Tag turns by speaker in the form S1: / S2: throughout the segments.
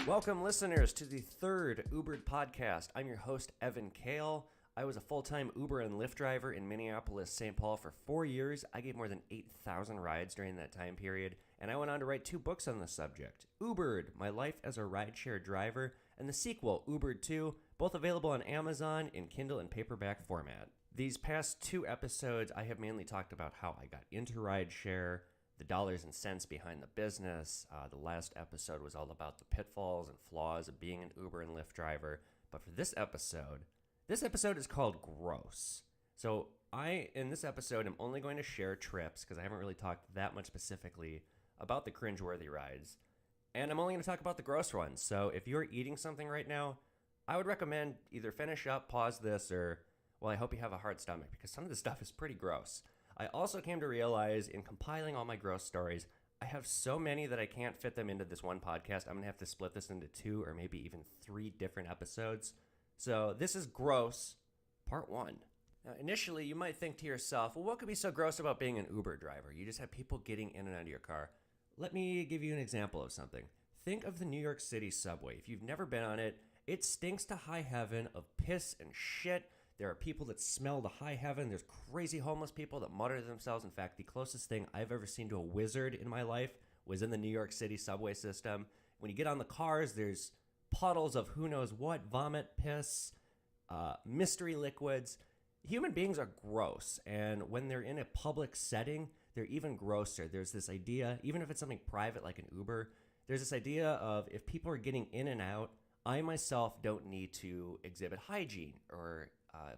S1: Welcome, listeners, to the third UBERED podcast. I'm your host, Evan Kale. I was a full-time Uber and Lyft driver in Minneapolis, St. Paul for 4 years. I gave more than 8,000 rides during that time period, and I went on to write 2 books on the subject. UBERED, My Life as a Rideshare Driver, and the sequel, UBERED 2, both available on Amazon in Kindle and paperback format. These past 2 episodes, I have mainly talked about how I got into rideshare, the dollars and cents behind the business. The last episode was all about the pitfalls and flaws of being an Uber and Lyft driver. But for this episode is called Gross. So in this episode, I'm only going to share trips because I haven't really talked that much specifically about the cringeworthy rides. And I'm only going to talk about the gross ones. So if you're eating something right now, I would recommend either finish up, pause this, or, well, I hope you have a hard stomach because some of this stuff is pretty gross. I also came to realize in compiling all my gross stories, I have so many that I can't fit them into this one podcast. I'm going to have to split this into 2 or maybe even 3 different episodes. So this is Gross, Part 1. Now, initially, you might think to yourself, well, what could be so gross about being an Uber driver? You just have people getting in and out of your car. Let me give you an example of something. Think of the New York City subway. If you've never been on it, it stinks to high heaven of piss and shit. There are people that smell to high heaven. There's crazy homeless people that mutter to themselves. In fact, the closest thing I've ever seen to a wizard in my life was in the New York City subway system. When you get on the cars, there's puddles of who knows what, vomit, piss, mystery liquids. Human beings are gross, and when they're in a public setting, they're even grosser. There's this idea, even if it's something private like an Uber, there's this idea of if people are getting in and out, I myself don't need to exhibit hygiene or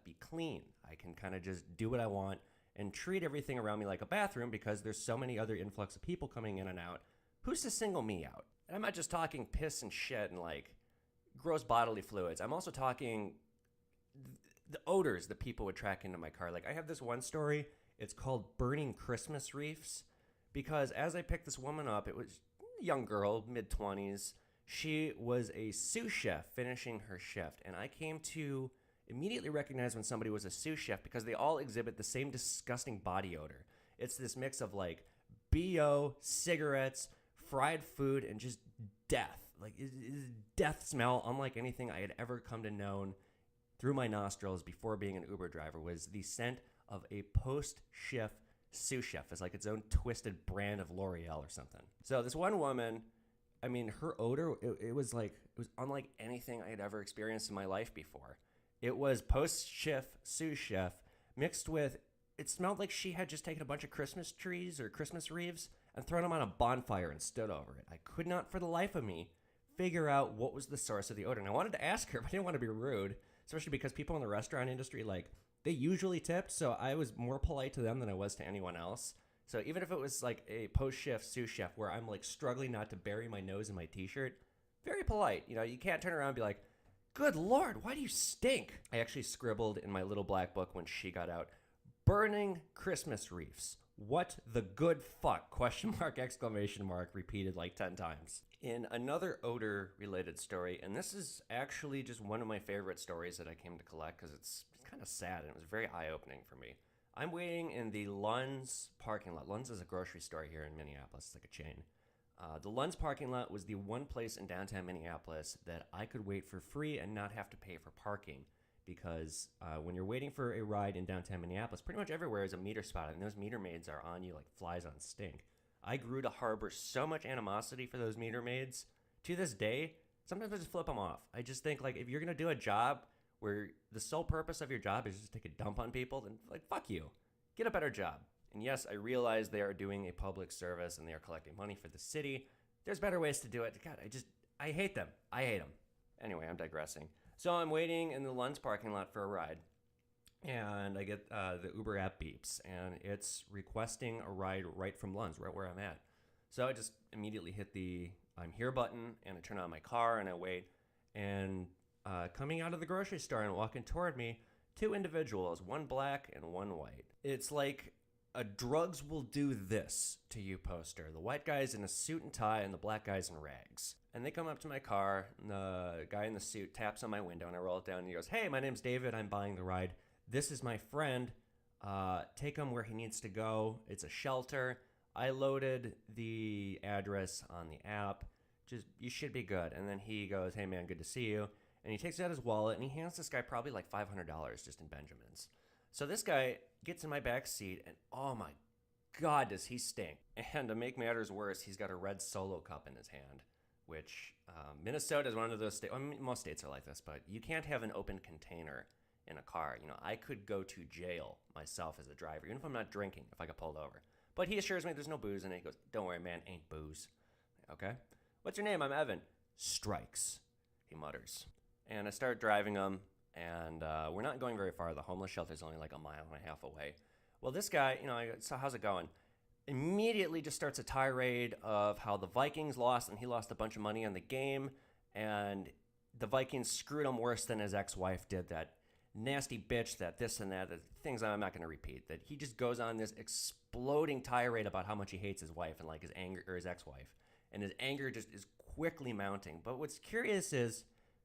S1: be clean. I can kind of just do what I want and treat everything around me like a bathroom because there's so many other influx of people coming in and out. Who's to single me out? And I'm not just talking piss and shit and like gross bodily fluids. I'm also talking the odors that people would track into my car. Like I have this one story. It's called Burning Christmas Wreaths because as I picked this woman up, it was a young girl, mid-20s. She was a sous chef finishing her shift, and I came to immediately recognize when somebody was a sous chef because they all exhibit the same disgusting body odor. It's this mix of like BO, cigarettes, fried food, and just death. Like death smell, unlike anything I had ever come to know through my nostrils before being an Uber driver, was the scent of a post-shift sous chef. It's like its own twisted brand of L'Oreal or something. So this one woman, I mean, her odor, it was unlike anything I had ever experienced in my life before. It was post-shift sous chef mixed with, it smelled like she had just taken a bunch of Christmas trees or Christmas wreaths and thrown them on a bonfire and stood over it. I could not for the life of me figure out what was the source of the odor. And I wanted to ask her, but I didn't want to be rude, especially because people in the restaurant industry, like, they usually tipped, so I was more polite to them than I was to anyone else. So even if it was like a post-shift sous chef where I'm like struggling not to bury my nose in my t-shirt, very polite. You know, you can't turn around and be like, good Lord, why do you stink? I actually scribbled in my little black book when she got out, burning Christmas wreaths. What the good fuck? Question mark, exclamation mark, repeated like 10 times. In another odor-related story, and this is actually just one of my favorite stories that I came to collect because it's kind of sad and it was very eye-opening for me. I'm waiting in the Lund's parking lot. Lund's is a grocery store here in Minneapolis. It's like a chain. The Lund's parking lot was the one place in downtown Minneapolis that I could wait for free and not have to pay for parking because when you're waiting for a ride in downtown Minneapolis, pretty much everywhere is a meter spot, and those meter maids are on you like flies on stink. I grew to harbor so much animosity for those meter maids. To this day, sometimes I just flip them off. I just think, like, if you're going to do a job where the sole purpose of your job is just to take a dump on people, then, like, fuck you. Get a better job. And yes, I realize they are doing a public service and they are collecting money for the city. There's better ways to do it. God, I hate them. I hate them. Anyway, I'm digressing. So I'm waiting in the Lund's parking lot for a ride. And I get the Uber app beeps. And it's requesting a ride right from Lund's, right where I'm at. So I just immediately hit the I'm here button. And I turn on my car and I wait. And coming out of the grocery store and walking toward me, 2 individuals, one black and one white. It's like a drugs will do this to you poster. The white guy's in a suit and tie and the black guy's in rags. And they come up to my car, and the guy in the suit taps on my window and I roll it down and he goes, "Hey, my name's David. I'm buying the ride. This is my friend. take him where he needs to go. It's a shelter. I loaded the address on the app. Just, you should be good. And then he goes, hey man, good to see you. And he takes out his wallet and he hands this guy probably like $500 just in Benjamins. So this guy gets in my back seat and oh my God, does he stink. And to make matters worse, he's got a red Solo cup in his hand, which Minnesota is one of those states. I mean, most states are like this, but you can't have an open container in a car. You know, I could go to jail myself as a driver, even if I'm not drinking, if I got pulled over. But he assures me there's no booze in it. He goes, don't worry, man, ain't booze. Okay. What's your name? I'm Evan. Strikes, he mutters. And I start driving him, and we're not going very far. The homeless shelter is only like a mile and a half away. Well, this guy, I go, so how's it going? Immediately just starts a tirade of how the Vikings lost, and he lost a bunch of money on the game, and the Vikings screwed him worse than his ex-wife did, that nasty bitch, that this and that, the things I'm not going to repeat. That he just goes on this exploding tirade about how much he hates his wife and like his anger, or his ex-wife. And his anger just is quickly mounting. But what's curious is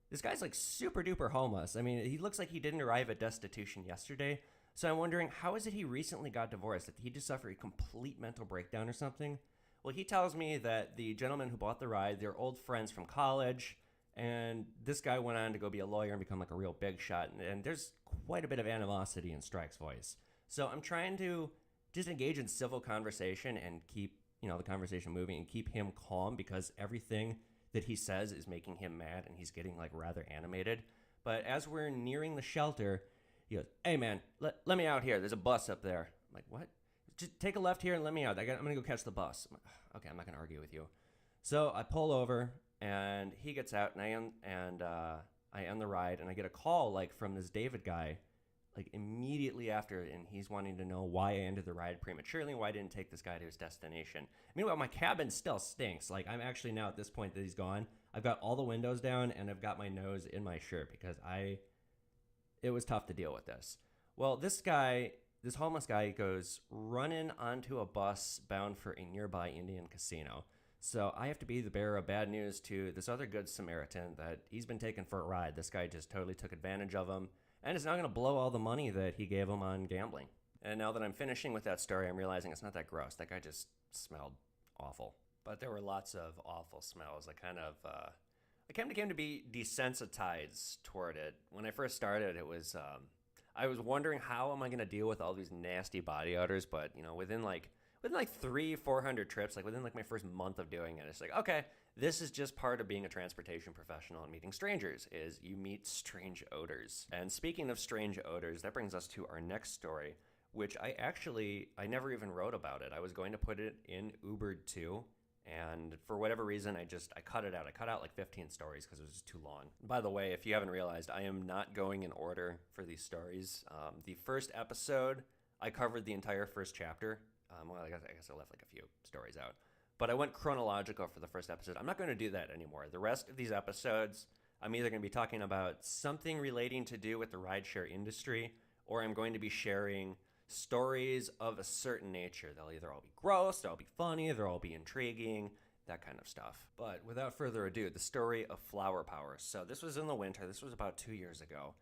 S1: this guy's like super duper homeless. I mean, he looks like he didn't arrive at destitution yesterday. So I'm wondering, how is it he recently got divorced? Did he just suffer a complete mental breakdown or something? Well, he tells me that the gentleman who bought the ride, they're old friends from college. And this guy went on to go be a lawyer and become like a real big shot. And there's quite a bit of animosity in Strike's voice. So I'm trying to just engage in civil conversation and keep the conversation moving and keep him calm, because everything that he says is making him mad and he's getting like rather animated. But as we're nearing the shelter, he goes, hey man, let me out here. There's a bus up there. I'm like, what? Just take a left here and let me out. I'm going to go catch the bus. I'm like, okay, I'm not going to argue with you. So I pull over and he gets out and I end the ride, and I get a call like from this David guy like immediately after, and he's wanting to know why I ended the ride prematurely, why I didn't take this guy to his destination. Meanwhile, my cabin still stinks. Like, I'm actually now at this point that he's gone, I've got all the windows down and I've got my nose in my shirt because it was tough to deal with this. Well, this homeless guy goes running onto a bus bound for a nearby Indian casino. So I have to be the bearer of bad news to this other good Samaritan that he's been taken for a ride. This guy just totally took advantage of him and is now going to blow all the money that he gave him on gambling. And now that I'm finishing with that story, I'm realizing it's not that gross. That guy just smelled awful. But there were lots of awful smells. I came to be desensitized toward it. When I first started, it was, I was wondering how am I going to deal with all these nasty body odors, but within 300-400 trips, like within like my first month of doing it, it's like, okay, this is just part of being a transportation professional and meeting strangers, is you meet strange odors. And speaking of strange odors, that brings us to our next story, which I never even wrote about it. I was going to put it in UBERED too, and for whatever reason, I cut it out. I cut out like 15 stories because it was just too long. By the way, if you haven't realized, I am not going in order for these stories. The first episode, I covered the entire first chapter. I guess I left like a few stories out. But I went chronological for the first episode. I'm not going to do that anymore. The rest of these episodes, I'm either going to be talking about something relating to do with the rideshare industry, or I'm going to be sharing stories of a certain nature. They'll either all be gross, they'll all be funny, they'll all be intriguing, that kind of stuff. But without further ado, the story of flower power. So this was in the winter. This was about 2 years ago.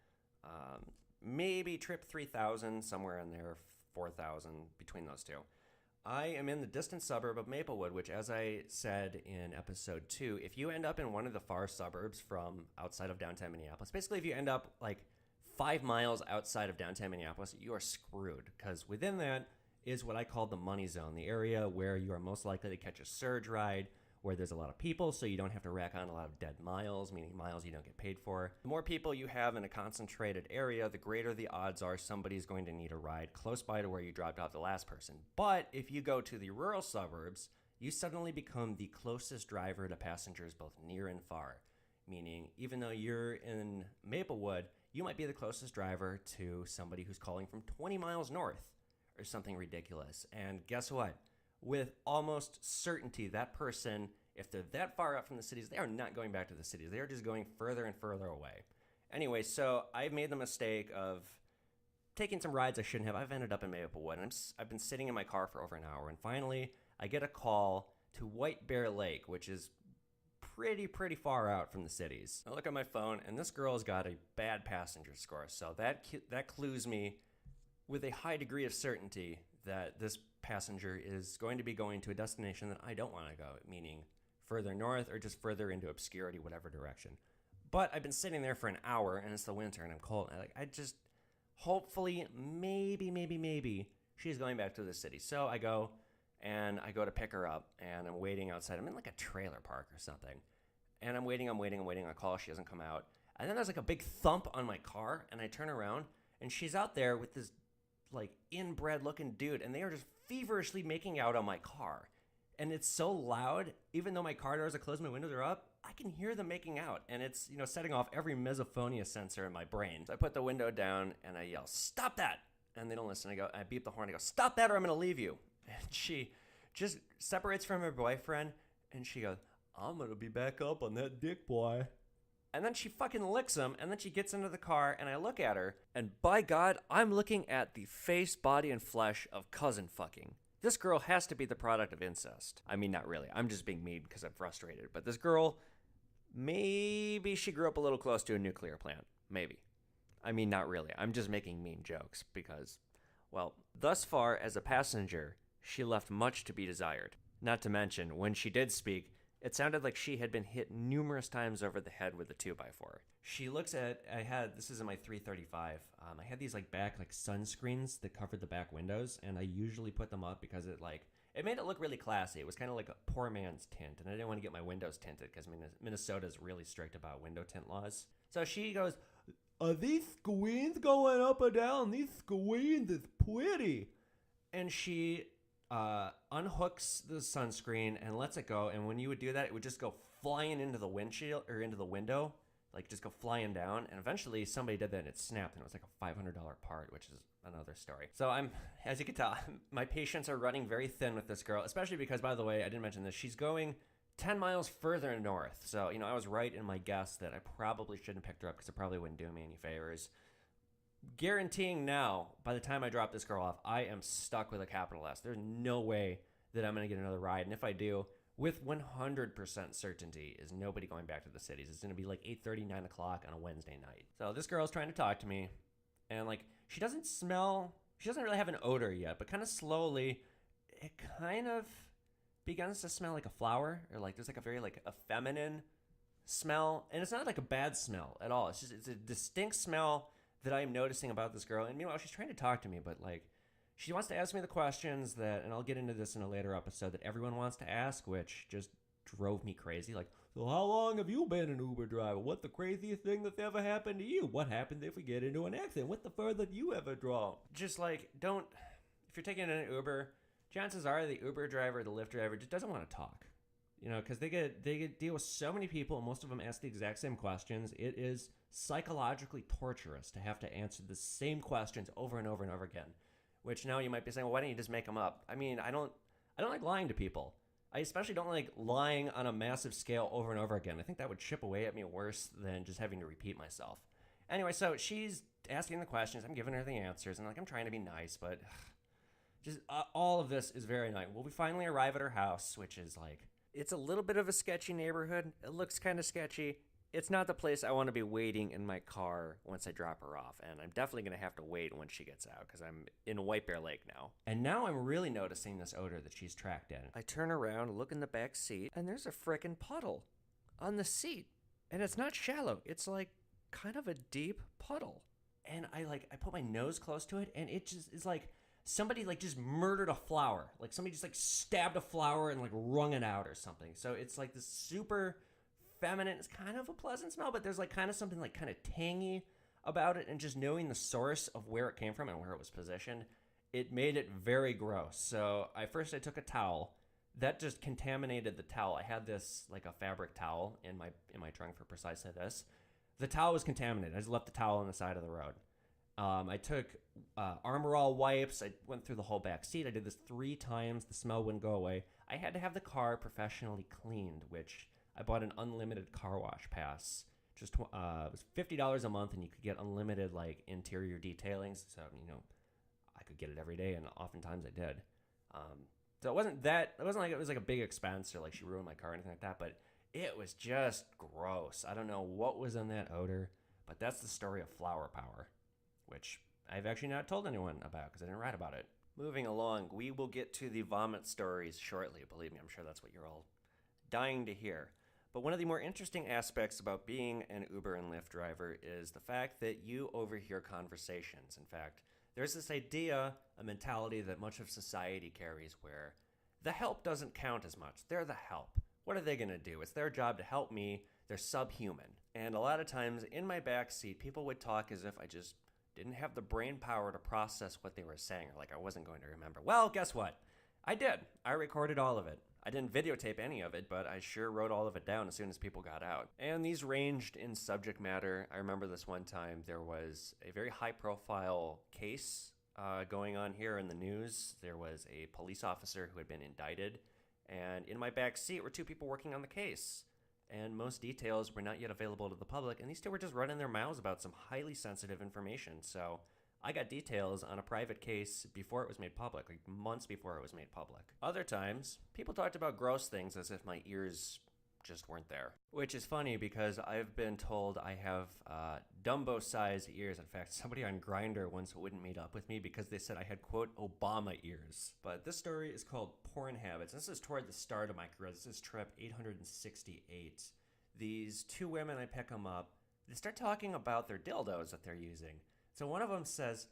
S1: Maybe trip 3,000, somewhere in there, 4,000, between those two. I am in the distant suburb of Maplewood, which, as I said in episode 2, if you end up in one of the far suburbs from outside of downtown Minneapolis, basically if you end up like 5 miles outside of downtown Minneapolis, you are screwed, because within that is what I call the money zone, the area where you are most likely to catch a surge ride, where there's a lot of people, so you don't have to rack on a lot of dead miles, meaning miles you don't get paid for. The more people you have in a concentrated area, the greater the odds are somebody's going to need a ride close by to where you dropped off the last person. But if you go to the rural suburbs, you suddenly become the closest driver to passengers both near and far. Meaning, even though you're in Maplewood, you might be the closest driver to somebody who's calling from 20 miles north or something ridiculous. And guess what? With almost certainty, that person, if they're that far out from the cities, they are not going back to the cities. They are just going further and further away. Anyway, so I've made the mistake of taking some rides I shouldn't have. I've ended up in Maplewood, and I've been sitting in my car for over an hour, and finally I get a call to White Bear Lake, which is pretty far out from the cities. I look at my phone, and this girl's got a bad passenger score, so that clues me with a high degree of certainty that this passenger is going to be going to a destination that I don't want to go, meaning further north or just further into obscurity, whatever direction. But I've been sitting there for an hour, and it's the winter, and I'm cold. And I just, hopefully, maybe, she's going back to the city. So I go to pick her up, and I'm waiting outside. I'm in like a trailer park or something. And I'm waiting. I call, she doesn't come out. And then there's like a big thump on my car, and I turn around, and she's out there with this like inbred looking dude, and they are just feverishly making out on my car. And it's so loud, even though my car doors are closed, my windows are up, I can hear them making out. And it's, setting off every misophonia sensor in my brain. So I put the window down and I yell, "Stop that!" And they don't listen. I beep the horn. I go, "Stop that or I'm going to leave you." And she just separates from her boyfriend and she goes, "I'm going to be back up on that dick, boy." And then she fucking licks him, and then she gets into the car, and I look at her, and by God, I'm looking at the face, body, and flesh of cousin fucking. This girl has to be the product of incest. I mean, not really. I'm just being mean because I'm frustrated. But this girl, maybe she grew up a little close to a nuclear plant. Maybe. I mean, not really. I'm just making mean jokes because, well, thus far as a passenger, she left much to be desired. Not to mention, when she did speak, it sounded like she had been hit numerous times over the head with a 2x4. She looks at, this is in my 335, I had these back sunscreens that covered the back windows, and I usually put them up because it made it look really classy. It was kind of like a poor man's tint, and I didn't want to get my windows tinted because Minnesota is really strict about window tint laws. So she goes, "Are these screens going up or down? These screens is pretty." And she unhooks the sunscreen and lets it go, and when you would do that, it would just go flying into the windshield or into the window, just go flying down, and eventually somebody did that and it snapped, and it was like a $500 part, which is another story. So as you can tell, my patience are running very thin with this girl, especially because, by the way, I didn't mention this, she's going 10 miles further north. So, I was right in my guess that I probably shouldn't have picked her up because it probably wouldn't do me any favors. Guaranteeing now, by the time I drop this girl off, I am stuck with a capital S. There's no way that I'm going to get another ride. And if I do, with 100% certainty, is nobody going back to the cities. It's going to be 8:30, 9 o'clock on a Wednesday night. So this girl's trying to talk to me. And she doesn't really have an odor yet, but kind of slowly, it kind of begins to smell like a flower. Or there's a very a feminine smell. And it's not a bad smell at all. It's a distinct smell that I'm noticing about this girl. And meanwhile, she's trying to talk to me, but she wants to ask me the questions that, and I'll get into this in a later episode, that everyone wants to ask, which just drove me crazy. So how long have you been an Uber driver? What the craziest thing that's ever happened to you? What happens if we get into an accident? What the furthest you ever draw? Just if you're taking an Uber, chances are the Uber driver, the Lyft driver just doesn't want to talk. Because they deal with so many people, and most of them ask the exact same questions. It is psychologically torturous to have to answer the same questions over and over and over again. Which now you might be saying, well, why don't you just make them up? I mean, I don't like lying to people. I especially don't like lying on a massive scale over and over again. I think that would chip away at me worse than just having to repeat myself. Anyway, so she's asking the questions. I'm giving her the answers, and I'm trying to be nice, but just all of this is very nice. Well, we finally arrive at her house, which is it's a little bit of a sketchy neighborhood. It looks kind of sketchy. It's not the place I want to be waiting in my car once I drop her off. And I'm definitely going to have to wait when she gets out because I'm in White Bear Lake now. And now I'm really noticing this odor that she's tracked in. I turn around, look in the back seat, and there's a frickin' puddle on the seat. And it's not shallow. It's kind of a deep puddle. And I put my nose close to it, and it just is somebody just murdered a flower. Somebody just stabbed a flower and wrung it out or something. So it's this super feminine, it's kind of a pleasant smell, but there's kind of something kind of tangy about it. And just knowing the source of where it came from and where it was positioned, it made it very gross. So I took a towel that just contaminated the towel. I had this a fabric towel in my trunk for precisely this. The towel was contaminated. I just left the towel on the side of the road. I took Armor All wipes. I went through the whole back seat. I did this 3 times. The smell wouldn't go away. I had to have the car professionally cleaned, which I bought an unlimited car wash pass. Just it was $50 a month, and you could get unlimited interior detailings. So I could get it every day, and oftentimes I did. So it wasn't like it was a big expense or she ruined my car or anything like that. But it was just gross. I don't know what was in that odor, but that's the story of flower power. Which I've actually not told anyone about because I didn't write about it. Moving along, we will get to the vomit stories shortly. Believe me, I'm sure that's what you're all dying to hear. But one of the more interesting aspects about being an Uber and Lyft driver is the fact that you overhear conversations. In fact, there's this idea, a mentality that much of society carries where the help doesn't count as much. They're the help. What are they going to do? It's their job to help me. They're subhuman. And a lot of times in my backseat, people would talk as if I just didn't have the brain power to process what they were saying, or like I wasn't going to remember. Well, guess what? I did. I recorded all of it. I didn't videotape any of it, but I sure wrote all of it down as soon as people got out. And these ranged in subject matter. I remember this one time there was a very high-profile case going on here in the news. There was a police officer who had been indicted, and in my back seat were two people working on the case. And most details were not yet available to the public, and these two were just running their mouths about some highly sensitive information. So I got details on a private case before it was made public, like months before it was made public. Other times, people talked about gross things as if my ears just weren't there. Which is funny because I've been told I have Dumbo-sized ears. In fact, somebody on Grindr once wouldn't meet up with me because they said I had, quote, Obama ears. But this story is called Porn Habits. This is toward the start of my career. This is trip 868. These two women, I pick them up. They start talking about their dildos that they're using. So one of them says,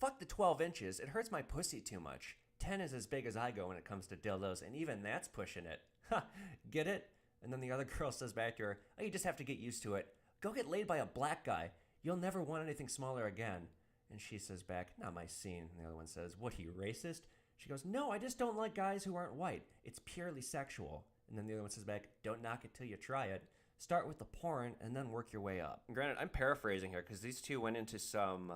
S1: fuck the 12 inches. It hurts my pussy too much. 10 is as big as I go when it comes to dildos, and even that's pushing it. Ha, get it? And then the other girl says back to her, oh, you just have to get used to it. Go get laid by a black guy. You'll never want anything smaller again. And she says back, not my scene. And the other one says, what, are you racist? She goes, no, I just don't like guys who aren't white. It's purely sexual. And then the other one says back, don't knock it till you try it. Start with the porn and then work your way up. And granted, I'm paraphrasing here because these two went into some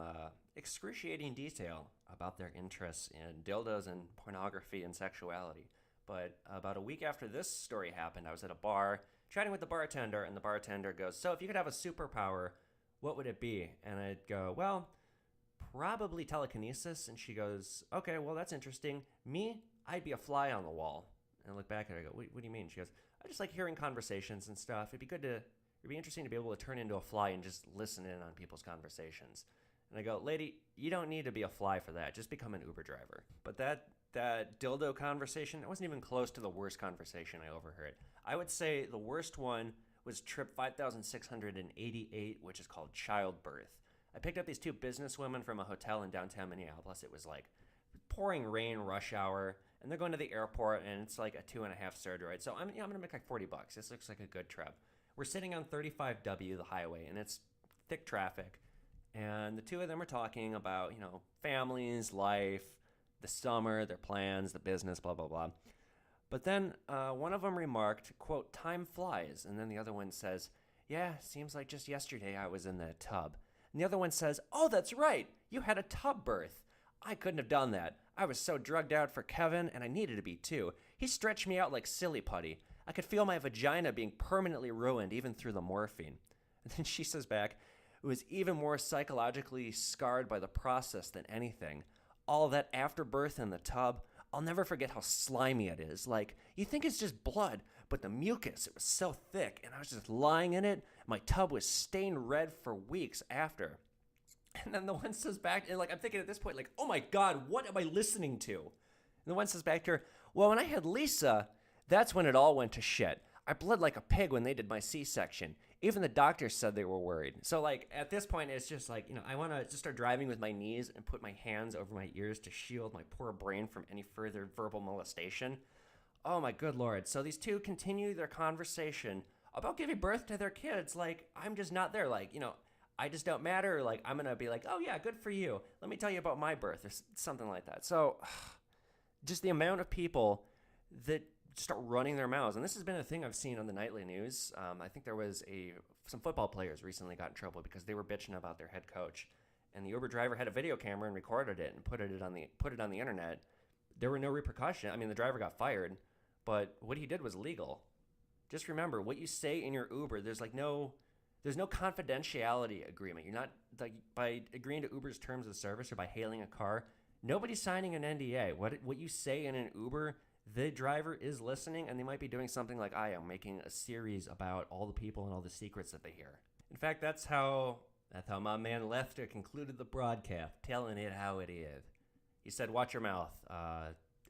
S1: excruciating detail about their interests in dildos and pornography and sexuality. But about a week after this story happened, I was at a bar chatting with the bartender, and the bartender goes, so if you could have a superpower, what would it be? And I'd go, well, probably telekinesis. And she goes, okay, well, that's interesting. Me, I'd be a fly on the wall. And I look back at her and I go, what do you mean? She goes, I just like hearing conversations and stuff. It'd be interesting to be able to turn into a fly and just listen in on people's conversations. And I go, lady, you don't need to be a fly for that. Just become an Uber driver. But that dildo conversation, it wasn't even close to the worst conversation I overheard. I would say the worst one was trip 5,688, which is called childbirth. I picked up these two businesswomen from a hotel in downtown Minneapolis. It was like pouring rain, rush hour, and they're going to the airport, and it's like a 2.5-star ride. So I'm going to make like $40. This looks like a good trip. We're sitting on 35W, the highway, and it's thick traffic. And the two of them are talking about, families, life, the summer, their plans, the business, blah, blah, blah. But then one of them remarked, quote, time flies. And then the other one says, yeah, seems like just yesterday I was in that tub. And the other one says, oh, that's right. You had a tub birth. I couldn't have done that. I was so drugged out for Kevin, and I needed to be too. He stretched me out like silly putty. I could feel my vagina being permanently ruined even through the morphine. And then she says back, it was even more psychologically scarred by the process than anything. All that afterbirth in the tub, I'll never forget how slimy it is. Like, you think it's just blood, but the mucus, it was so thick, and I was just lying in it. My tub was stained red for weeks after. And then the one says back, and I'm thinking at this point, oh my God, what am I listening to? And the one says back to her, well, when I had Lisa, that's when it all went to shit. I bled like a pig when they did my C-section. Even the doctors said they were worried. So at this point, it's just I want to just start driving with my knees and put my hands over my ears to shield my poor brain from any further verbal molestation. Oh my good Lord. So these two continue their conversation about giving birth to their kids. I'm just not there. I just don't matter. I'm going to be oh yeah, good for you. Let me tell you about my birth or something like that. So just the amount of people that start running their mouths. And this has been a thing I've seen on the nightly news. I think there was some football players recently got in trouble because they were bitching about their head coach. And the Uber driver had a video camera and recorded it and put it on the internet. There were no repercussions. I mean, the driver got fired, but what he did was legal. Just remember, what you say in your Uber, there's no confidentiality agreement. You're not, by agreeing to Uber's terms of service or by hailing a car, nobody's signing an NDA. What you say in an Uber, the driver is listening, and they might be doing something like I am, making a series about all the people and all the secrets that they hear. In fact, that's how That's how my man Lester concluded the broadcast, telling it how it is. He said, watch your mouth.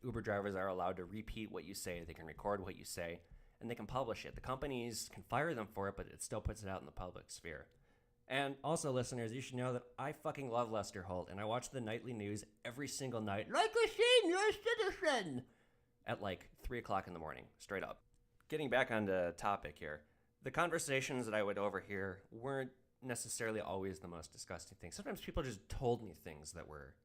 S1: Uber drivers are allowed to repeat what you say. They can record what you say, and they can publish it. The companies can fire them for it, but it still puts it out in the public sphere. And also, listeners, you should know that I fucking love Lester Holt, and I watch the nightly news every single night, like a senior citizen, at like 3 o'clock in the morning, straight up. Getting back on the topic here, the conversations that I would overhear weren't necessarily always the most disgusting things. Sometimes people just told me things that were,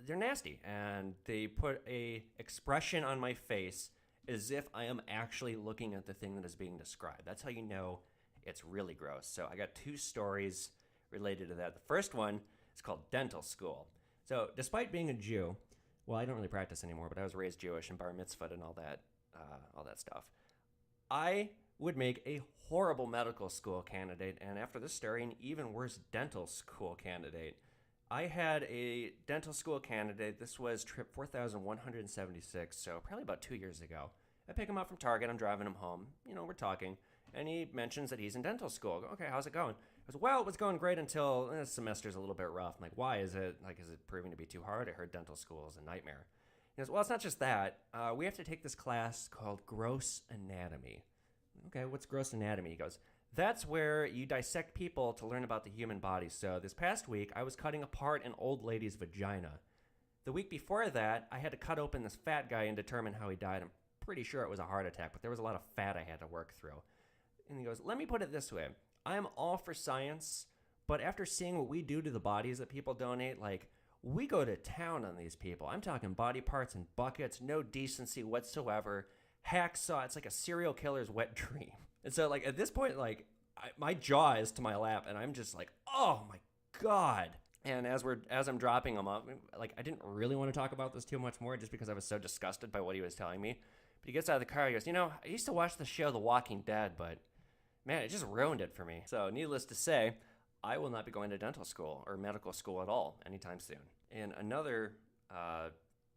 S1: they're nasty, and they put a expression on my face as if I am actually looking at the thing that is being described. That's how you know it's really gross. So I got 2 stories related to that. The first one is called dental school. So despite being a Jew, well, I don't really practice anymore, but I was raised Jewish and bar mitzvahed and all that stuff. I would make a horrible medical school candidate, and after this story, an even worse dental school candidate. I had a dental school candidate. This was trip 4,176, so probably about 2 years ago. I pick him up from Target. I'm driving him home. We're talking, and he mentions that he's in dental school. I go, okay, how's it going? He goes, well, it was going great until this semester's a little bit rough. I'm like, why? Is it proving to be too hard? I heard dental school is a nightmare. He goes, well, it's not just that. We have to take this class called gross anatomy. Okay, what's gross anatomy? He goes, that's where you dissect people to learn about the human body. So this past week, I was cutting apart an old lady's vagina. The week before that, I had to cut open this fat guy and determine how he died. I'm pretty sure it was a heart attack, but there was a lot of fat I had to work through. And he goes, let me put it this way. I'm all for science, but after seeing what we do to the bodies that people donate, we go to town on these people. I'm talking body parts and buckets, no decency whatsoever. Hacksaw, it's like a serial killer's wet dream. And so, at this point, my jaw is to my lap, and I'm just like, oh my God. And as I'm dropping him up, I didn't really want to talk about this too much more just because I was so disgusted by what he was telling me. But he gets out of the car, he goes, I used to watch the show The Walking Dead, but man, it just ruined it for me. So needless to say, I will not be going to dental school or medical school at all anytime soon. In another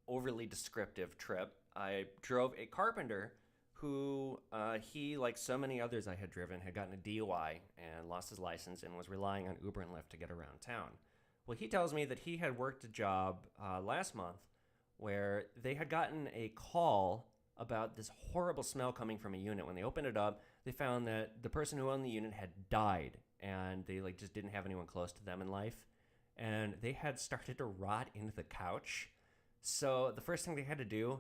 S1: overly descriptive trip, I drove a carpenter who he, like so many others I had driven, had gotten a DUI and lost his license and was relying on Uber and Lyft to get around town. Well, he tells me that he had worked a job last month where they had gotten a call about this horrible smell coming from a unit. When they opened it up, they found that the person who owned the unit had died, and they just didn't have anyone close to them in life, and they had started to rot into the couch. So the first thing they had to do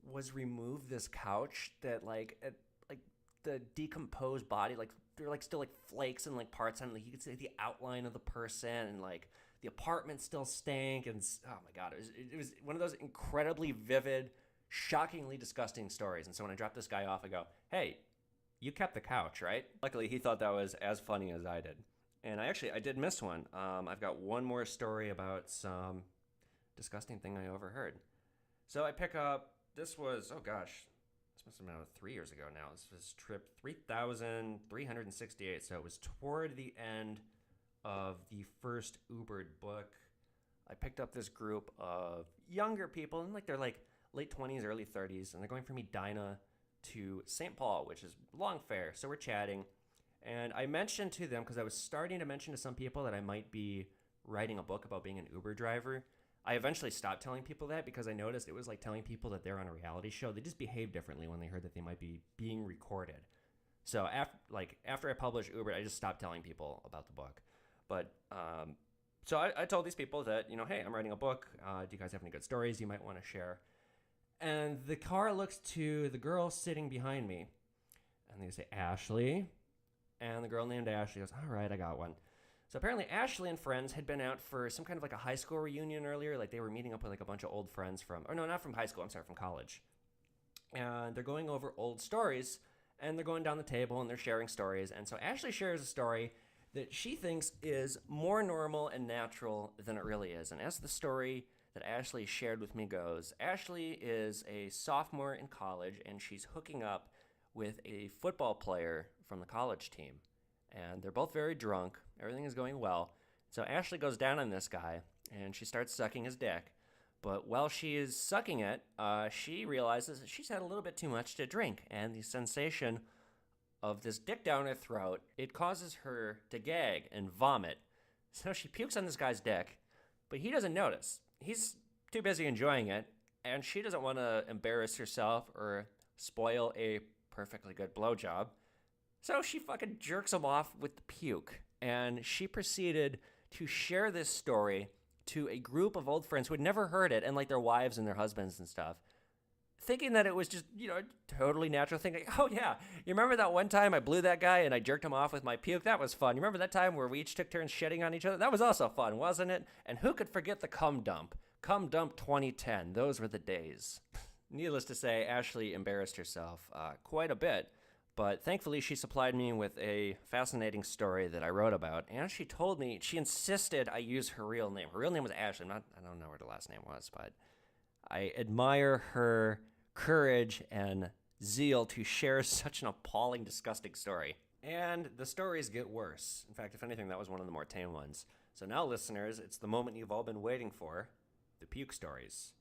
S1: was remove this couch that the decomposed body, there were still flakes and parts on it. You could see the outline of the person, and the apartment still stank, and oh my God, it was one of those incredibly vivid, shockingly disgusting stories. And so when I dropped this guy off, I go, hey, you kept the couch, right? Luckily, he thought that was as funny as I did. And I did miss one. I've got one more story about some disgusting thing I overheard. So I pick up, this was, oh gosh, this must have been about 3 years ago now. This was trip 3,368. So it was toward the end of the first Ubered book. I picked up this group of younger people, and they're late 20s, early 30s, and they're going from Edina to St. Paul, which is long fare. So we're chatting, and I mentioned to them, because I was starting to mention to some people that I might be writing a book about being an Uber driver. I eventually stopped telling people that because I noticed it was like telling people that they're on a reality show. They just behave differently when they heard that they might be being recorded. So after I published Uber, I just stopped telling people about the book. But so I told these people that, hey, I'm writing a book. Do you guys have any good stories you might want to share? And the car looks to the girl sitting behind me, and they say, Ashley. And the girl named Ashley goes, all right, I got one. So apparently Ashley and friends had been out for some kind of a high school reunion earlier. They were meeting up with a bunch of old friends from college. From college. And they're going over old stories, and they're going down the table, and they're sharing stories. And so Ashley shares a story that she thinks is more normal and natural than it really is. And as the story that Ashley shared with me goes, Ashley is a sophomore in college, and she's hooking up with a football player from the college team. And they're both very drunk. Everything is going well. So Ashley goes down on this guy, and she starts sucking his dick. But while she is sucking it, she realizes that she's had a little bit too much to drink, and the sensation of this dick down her throat. It causes her to gag and vomit. So she pukes on this guy's dick, but he doesn't notice. He's too busy enjoying it, and she doesn't want to embarrass herself or spoil a perfectly good blowjob. So she fucking jerks him off with the puke, and she proceeded to share this story to a group of old friends who had never heard it, and like their wives and their husbands and stuff, thinking that it was just, a totally natural thing. Like, oh yeah, you remember that one time I blew that guy and I jerked him off with my puke? That was fun. You remember that time where we each took turns shitting on each other? That was also fun, wasn't it? And who could forget the cum dump? Cum dump 2010. Those were the days. Needless to say, Ashley embarrassed herself quite a bit, but thankfully she supplied me with a fascinating story that I wrote about, and she told me, she insisted I use her real name. Her real name was Ashley. I don't know what her last name was, but I admire her courage and zeal to share such an appalling, disgusting story. And the stories get worse. In fact, if anything, that was one of the more tame ones. So now, listeners, it's the moment you've all been waiting for, the puke stories.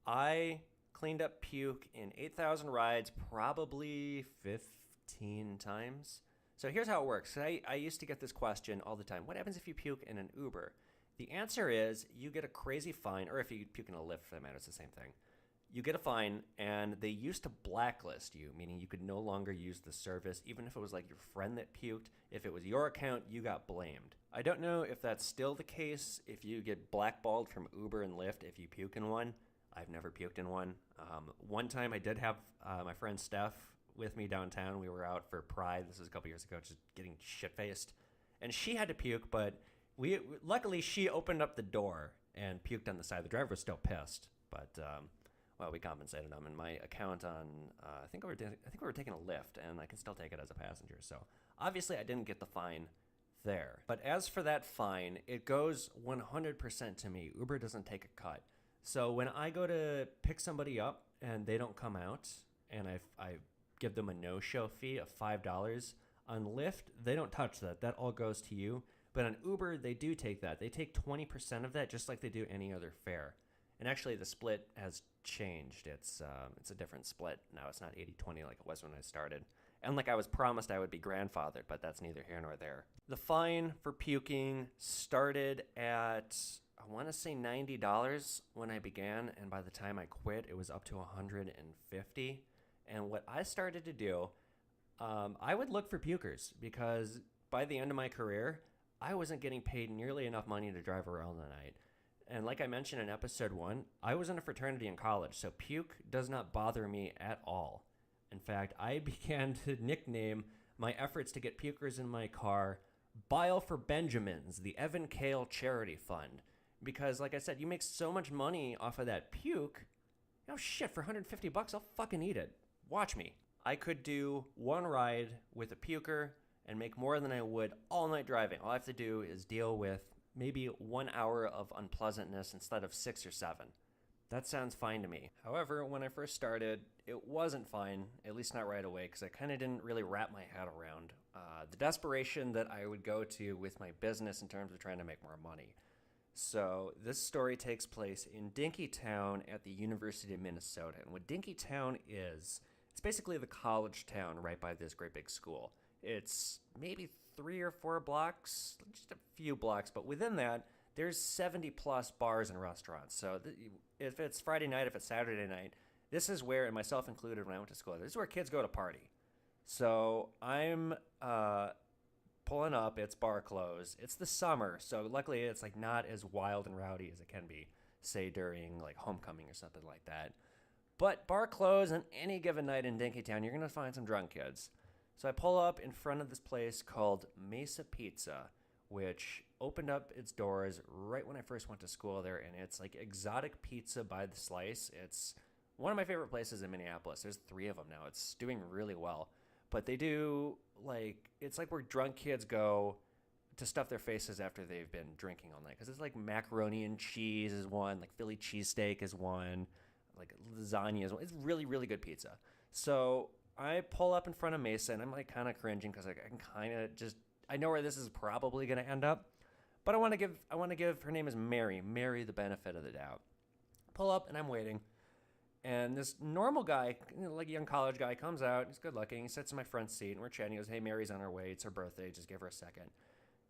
S1: I cleaned up puke in 8,000 rides, probably 15 times. So here's how it works. I used to get this question all the time. What happens if you puke in an Uber? The answer is you get a crazy fine, or if you puke in a Lyft, for that matter, it's the same thing. You get a fine, and they used to blacklist you, meaning you could no longer use the service, even if it was like your friend that puked. If it was your account, you got blamed. I don't know if that's still the case, if you get blackballed from Uber and Lyft if you puke in one. I've never puked in one. One time I did have my friend Steph with me downtown. We were out for Pride. This was a couple years ago, just getting shit-faced. And she had to puke, but luckily she opened up the door and puked on the side. The driver was still pissed, but we compensated him. And my account on I think we were taking a Lyft, and I can still take it as a passenger. So obviously I didn't get the fine there. But as for that fine, it goes 100% to me. Uber doesn't take a cut. So when I go to pick somebody up and they don't come out, and I give them a no-show fee of $5, on Lyft, they don't touch that. That all goes to you. But on Uber, they do take that. They take 20% of that, just like they do any other fare. And actually, the split has changed. It's a different split now. It's not 80-20 like it was when I started. And like I was promised I would be grandfathered, but that's neither here nor there. The fine for puking started at, I want to say $90 when I began, and by the time I quit, it was up to $150. And what I started to do, I would look for pukers, because by the end of my career, I wasn't getting paid nearly enough money to drive around the night. And like I mentioned in episode 1, I was in a fraternity in college, so puke does not bother me at all. In fact, I began to nickname my efforts to get pukers in my car Bile for Benjamins, the Evan Kale Charity Fund. Because, like I said, you make so much money off of that puke. Oh shit, for $150, I'll fucking eat it. Watch me. I could do one ride with a puker and make more than I would all night driving. All I have to do is deal with maybe 1 hour of unpleasantness instead of 6 or 7. That sounds fine to me. However, when I first started, it wasn't fine, at least not right away, because I kind of didn't really wrap my head around the desperation that I would go to with my business in terms of trying to make more money. So this story takes place in Dinkytown at the University of Minnesota. And what Dinkytown is, it's basically the college town right by this great big school. It's maybe 3 or 4 blocks, just a few blocks, but within that, there's 70 plus bars and restaurants. So if it's Friday night, if it's Saturday night, this is where, and myself included when I went to school, this is where kids go to party. So I'm pulling up, it's bar close. It's the summer, so luckily it's like not as wild and rowdy as it can be, say during like homecoming or something like that. But bar close on any given night in Dinkytown, you're going to find some drunk kids. So I pull up in front of this place called Mesa Pizza, which opened up its doors right when I first went to school there, and it's like exotic pizza by the slice. It's one of my favorite places in Minneapolis. There's 3 of them now. It's doing really well. But they do, like, it's like where drunk kids go to stuff their faces after they've been drinking all night. Because it's like macaroni and cheese is one, like Philly cheesesteak is one, like lasagna is one. It's really, really good pizza. So I pull up in front of Mesa, and I'm like kind of cringing because I can kind of just, I know where this is probably going to end up. But I want to give, her name is Mary, the benefit of the doubt. Pull up, and I'm waiting. And this normal guy, like a young college guy, comes out. He's good looking. He sits in my front seat, and we're chatting. He goes, "Hey, Mary's on her way. It's her birthday. Just give her a second."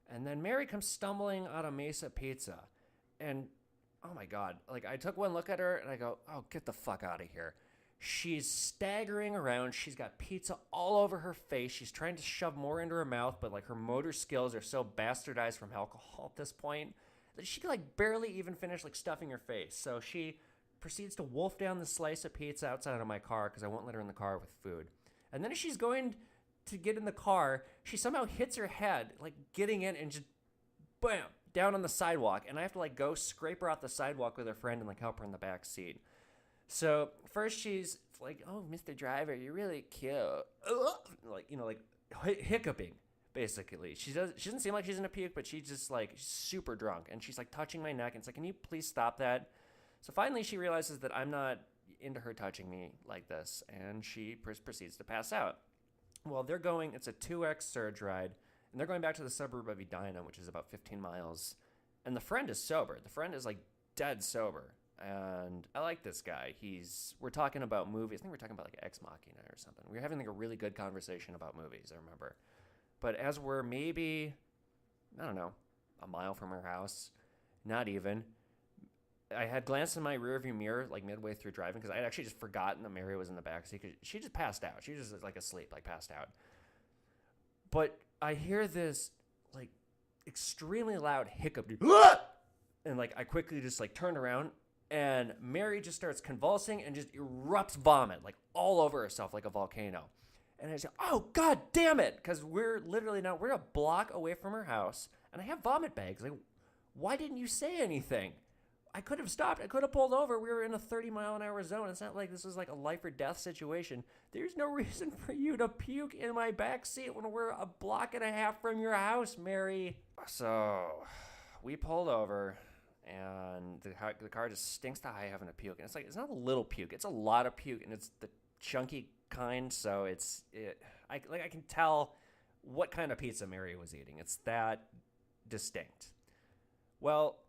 S1: And then Mary comes stumbling out of Mesa Pizza. And, oh my God, like I took one look at her, and I go, "Oh, get the fuck out of here." She's staggering around. She's got pizza all over her face. She's trying to shove more into her mouth, but like her motor skills are so bastardized from alcohol at this point that she could like barely even finish like stuffing her face. So she proceeds to wolf down the slice of pizza outside of my car because I won't let her in the car with food. And then as she's going to get in the car, she somehow hits her head, like getting in and just bam, down on the sidewalk. And I have to like go scrape her off the sidewalk with her friend and like help her in the back seat. So first she's like, "Oh, Mr. Driver, you're really cute." Like, like hiccuping, basically. She doesn't seem like she's in a puke, but she's just like super drunk. And she's like touching my neck. And it's like, "Can you please stop that?" So finally she realizes that I'm not into her touching me like this. And she proceeds to pass out. Well, it's a 2X surge ride. And they're going back to the suburb of Edina, which is about 15 miles. And the friend is sober. The friend is like dead sober. And I like this guy. We're talking about movies. I think we're talking about like Ex Machina or something. We were having like a really good conversation about movies, I remember. But as we're maybe, I don't know, a mile from her house, not even, I had glanced in my rearview mirror like midway through driving because I had actually just forgotten that Mary was in the backseat because she just passed out. She was just like asleep, like passed out. But I hear this like extremely loud hiccup, dude. And like I quickly just like turn around. And Mary just starts convulsing and just erupts vomit, like all over herself like a volcano. And I say, "Oh, God damn it." Because we're a block away from her house. And I have vomit bags. Like, why didn't you say anything? I could have stopped. I could have pulled over. We were in a 30-mile-an-hour zone. It's not like this was like a life or death situation. There's no reason for you to puke in my back seat when we're a block and a half from your house, Mary. So we pulled over. And the car just stinks to high heaven of puke. And it's not a little puke. It's a lot of puke. And it's the chunky kind. So I can tell what kind of pizza Mary was eating. It's that distinct. Well,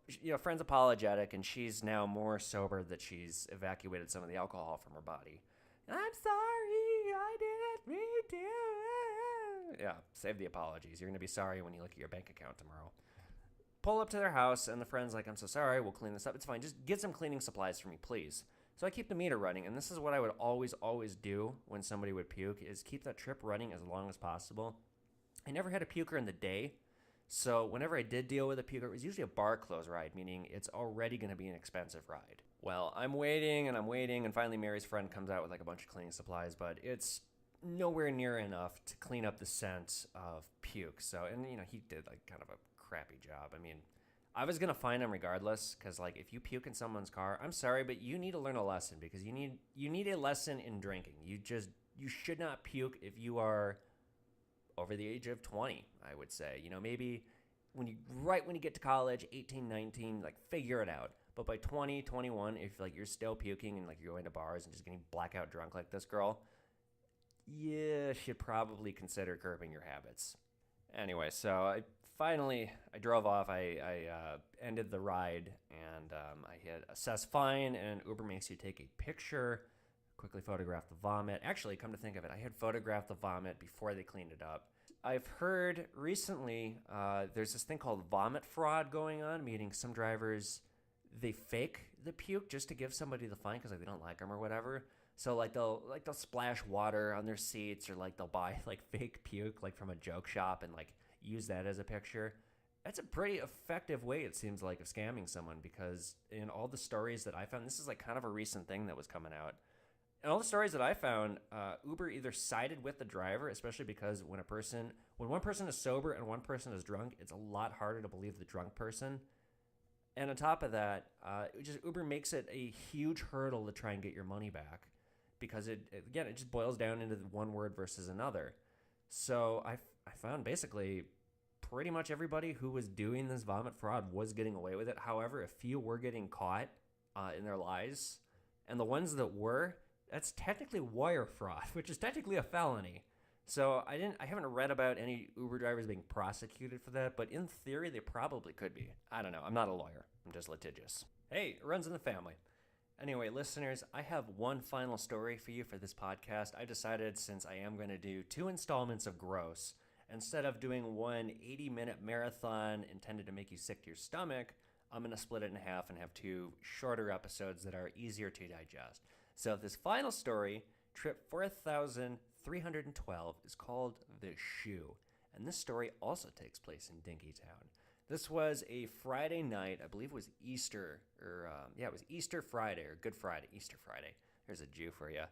S1: friend's apologetic. And she's now more sober that she's evacuated some of the alcohol from her body. "I'm sorry. I didn't mean to." Yeah, save the apologies. You're going to be sorry when you look at your bank account tomorrow. Pull up to their house, and the friend's like, "I'm so sorry, we'll clean this up. It's fine. Just get some cleaning supplies for me, please." So I keep the meter running, and this is what I would always do when somebody would puke, is keep that trip running as long as possible. I never had a puker in the day, so whenever I did deal with a puker, it was usually a bar close ride, meaning it's already going to be an expensive ride. Well, I'm waiting, and finally Mary's friend comes out with like a bunch of cleaning supplies, but it's nowhere near enough to clean up the scent of puke. So, and he did like kind of a crappy job. I mean, I was gonna fine him regardless because like if you puke in someone's car, I'm sorry, but you need to learn a lesson because you need a lesson in drinking. You should not puke if you are over the age of 20. I would say maybe when you get to college, 18, 19, like figure it out. But by 20, 21, if like you're still puking and like you're going to bars and just getting blackout drunk like this girl, you should probably consider curbing your habits. Anyway, so I drove off. I ended the ride, and I hit assess fine, and Uber makes you take a picture, quickly photograph the vomit. Actually, come to think of it, I had photographed the vomit before they cleaned it up. I've heard recently there's this thing called vomit fraud going on, meaning some drivers, they fake the puke just to give somebody the fine because like, they don't like them or whatever. So they'll splash water on their seats, or like they'll buy like fake puke like from a joke shop and like use that as a picture. That's a pretty effective way, it seems like, of scamming someone, because in all the stories that I found, this is like kind of a recent thing that was coming out. In all the stories that I found, Uber either sided with the driver, especially because when one person is sober and one person is drunk, it's a lot harder to believe the drunk person. And on top of that, Uber makes it a huge hurdle to try and get your money back. Because it just boils down into one word versus another. So I found basically pretty much everybody who was doing this vomit fraud was getting away with it. However, a few were getting caught in their lies. And the ones that were, that's technically wire fraud, which is technically a felony. So I haven't read about any Uber drivers being prosecuted for that, but in theory, they probably could be. I don't know. I'm not a lawyer. I'm just litigious. Hey, it runs in the family. Anyway, listeners, I have one final story for you for this podcast. I decided since I am going to do 2 installments of Gross, instead of doing one 80-minute marathon intended to make you sick to your stomach, I'm going to split it in half and have 2 shorter episodes that are easier to digest. So this final story, trip 4,312, is called The Shoe. And this story also takes place in Dinkytown. This was a Friday night. I believe it was Easter, it was Easter Friday or Good Friday. Easter Friday. There's a Jew for you.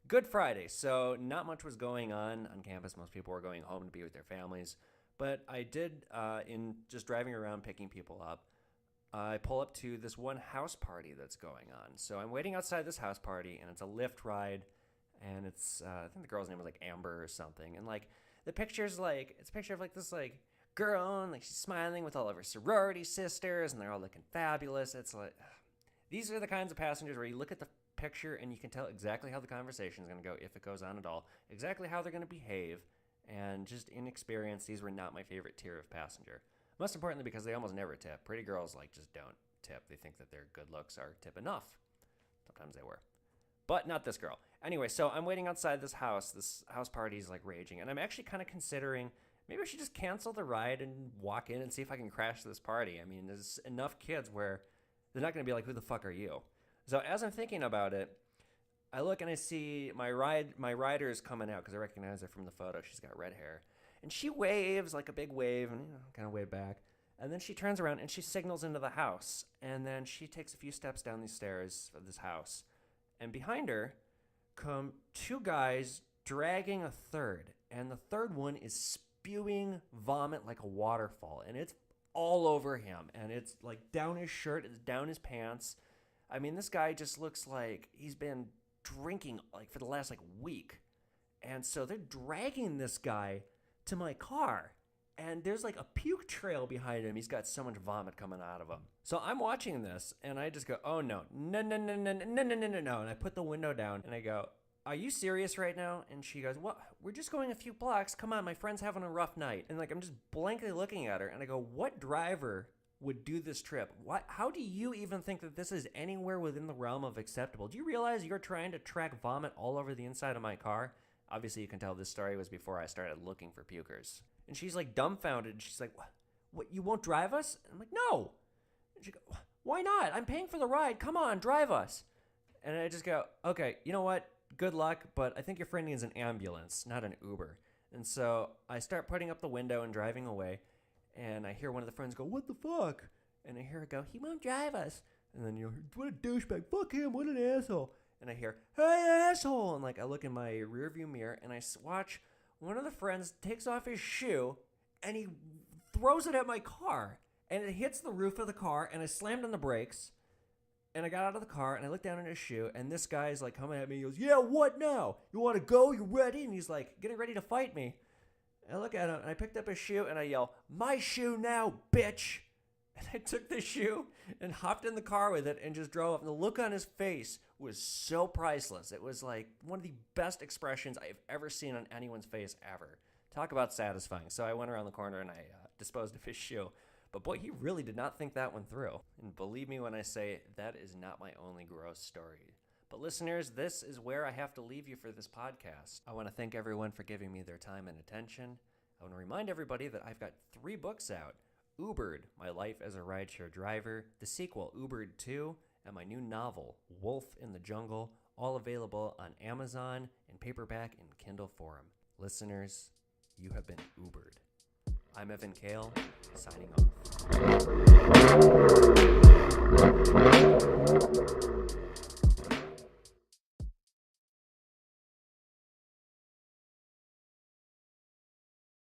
S1: Good Friday. So not much was going on campus. Most people were going home to be with their families. But I did, in just driving around picking people up, I pull up to this one house party that's going on. So I'm waiting outside this house party, and it's a Lyft ride, and it's, I think the girl's name was like Amber or something. And like the picture's like, it's a picture of like this like girl, and like she's smiling with all of her sorority sisters, and they're all looking fabulous. It's like, these are the kinds of passengers where you look at the picture and you can tell exactly how the conversation is going to go, if it goes on at all, exactly how they're going to behave, and just in experience, these were not my favorite tier of passenger. Most importantly, because they almost never tip. Pretty girls like just don't tip. They think that their good looks are tip enough. Sometimes they were. But not this girl. Anyway, so I'm waiting outside this house. This house party is like raging, and I'm actually kind of considering maybe I should just cancel the ride and walk in and see if I can crash this party. I mean, there's enough kids where they're not going to be like, who the fuck are you? So as I'm thinking about it, I look and I see my rider's coming out because I recognize her from the photo. She's got red hair. And she waves like a big wave and kind of wave back. And then she turns around and she signals into the house. And then she takes a few steps down these stairs of this house. And behind her come 2 guys dragging a third. And the third one is spewing vomit like a waterfall, and it's all over him, and it's like down his shirt, it's down his pants. I mean, this guy just looks like he's been drinking like for the last like week. And so they're dragging this guy to my car, and there's like a puke trail behind him. He's got so much vomit coming out of him. So I'm watching this, and I just go, oh no, no, no, no, no, no, no, no, no, no. And I put the window down, and I go, are you serious right now? And she goes, what? We're just going a few blocks. Come on, my friend's having a rough night. And like, I'm just blankly looking at her, and I go, what driver would do this trip? How do you even think that this is anywhere within the realm of acceptable? Do you realize you're trying to track vomit all over the inside of my car? Obviously, you can tell this story was before I started looking for pukers. And she's like dumbfounded. She's like, what, you won't drive us? And I'm like, no. And she goes, why not? I'm paying for the ride. Come on, drive us. And I just go, okay, you know what? Good luck, but I think your friend needs an ambulance, not an Uber. And so I start putting up the window and driving away, and I hear one of the friends go, what the fuck? And I hear her go, he won't drive us. And then you hear, what a douchebag, fuck him, what an asshole. And I hear, hey, asshole. And like I look in my rearview mirror, and I watch one of the friends takes off his shoe, and he throws it at my car. And it hits the roof of the car, and I slammed on the brakes. And I got out of the car, and I looked down at his shoe, and this guy's like coming at me. He goes, yeah, what now? You want to go? You ready? And he's like getting ready to fight me. And I look at him, and I picked up his shoe, and I yell, my shoe now, bitch. And I took the shoe and hopped in the car with it and just drove up. And the look on his face was so priceless. It was like one of the best expressions I've ever seen on anyone's face ever. Talk about satisfying. So I went around the corner, and I disposed of his shoe. But boy, he really did not think that one through. And believe me when I say that is not my only gross story. But listeners, this is where I have to leave you for this podcast. I want to thank everyone for giving me their time and attention. I want to remind everybody that I've got 3 books out. Ubered, My Life as a Rideshare Driver, the sequel, Ubered 2, and my new novel, Wolf in the Jungle, all available on Amazon in paperback and Kindle form. Listeners, you have been Ubered. I'm Evan Kale, signing off.